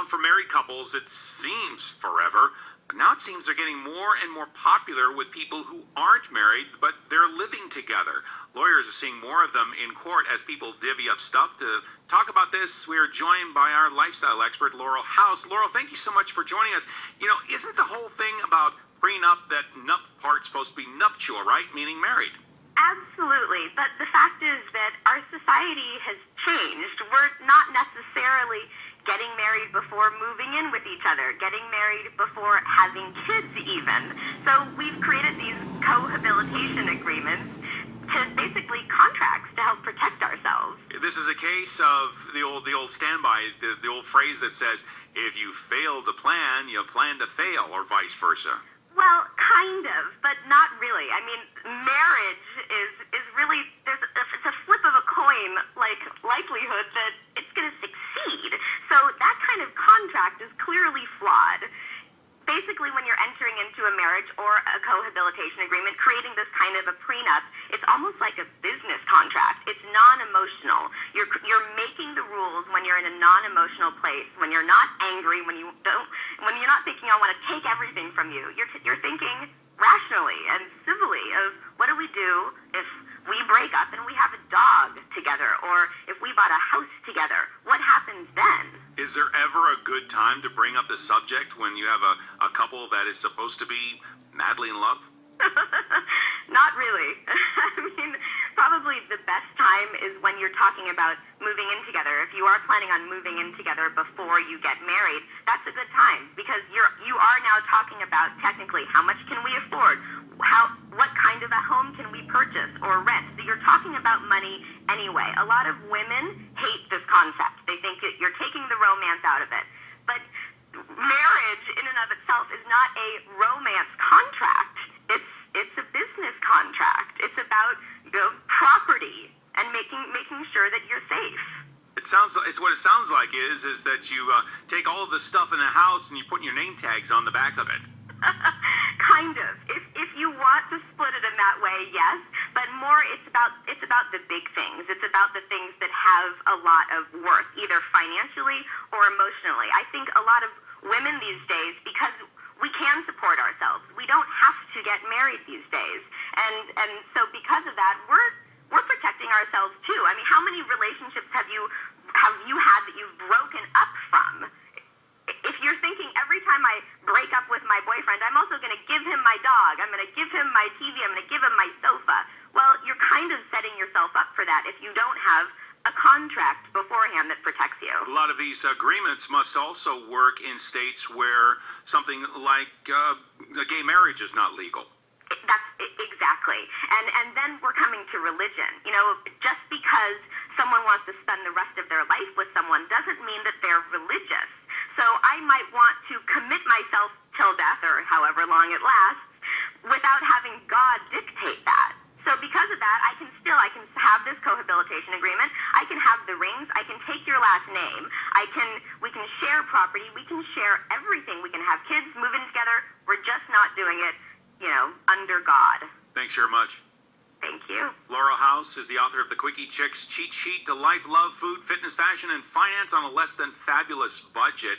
for married couples, it seems forever. But now it seems they're getting more and more popular with people who aren't married, but they're living together. Lawyers are seeing more of them in court as people divvy up stuff. To talk about this, we are joined by our lifestyle expert, Laurel House. Laurel, thank you so much for joining us. Isn't the whole thing about prenup that nup part's supposed to be nuptial, right? Meaning married. Absolutely, but the fact is that our society has changed. We're not necessarily getting married before moving in with each other, getting married before having kids even. So we've created these cohabilitation agreements to basically contracts to help protect ourselves. This is a case of the old standby, the old phrase that says, if you fail to plan, you plan to fail, or vice versa. Well, kind of, but not really. I mean, marriage is really, it's a flip of a coin, like, likelihood that it's going to succeed. So that kind of contract is clearly flawed. Basically, when you're entering into a marriage or a cohabilitation agreement, creating this kind of a prenup, it's almost like a business contract. It's non-emotional. You're making the rules when you're in a non-emotional place, when you're not angry, when you're not thinking, I want to take everything from you. You're thinking rationally and civilly of what do we do if we break up and we have a dog together, or if we bought a house together. What happens then? Is there ever a good time to bring up the subject when you have a couple that is supposed to be madly in love? Not really. I mean, probably the best time is when you're talking about moving in together. If you are planning on moving in together before you get married, that's a good time, because you are now talking about technically how much can we afford, what kind of a home can we purchase or rent. So you're talking about money anyway. A lot of women hate this concept. They think you're taking the romance out of it. But marriage in and of itself is not a romance contract. It's a business contract. It's about property and making sure that you're safe. It's what it sounds like is that you take all of the stuff in the house and you put your name tags on the back of it. Kind of. If you want to split it in that way, yes. But more, it's about the big things. It's about the things that have a lot of worth, either financially or emotionally. I think a lot of women these days, because we can support ourselves, we don't have to get married these days, and so because of that, we're protecting ourselves too. I mean, how many relationships have you had that you've broken up from? If you're thinking every time I break up with my boyfriend, I'm also going to give him my dog, I'm going to give him my TV, I'm going to give him my sofa. Well, you're kind of setting yourself up for that if you don't have a contract beforehand that protects you. A lot of these agreements must also work in states where something like gay marriage is not legal. That's exactly. And then we're coming to religion. Just because someone wants to spend the rest of their life with someone doesn't mean that they're religious. So I might want to commit myself till death, or however long it lasts, without having God dictate that. So because of that, I can have this cohabilitation agreement. I can have the rings. I can take your last name. We can share property. We can share everything. We can have kids, move in together. We're just not doing it, under God. Thanks very much. Thank you. Laurel House is the author of the Quickie Chicks Cheat Sheet to Life, Love, Food, Fitness, Fashion, and Finance on a Less Than Fabulous Budget.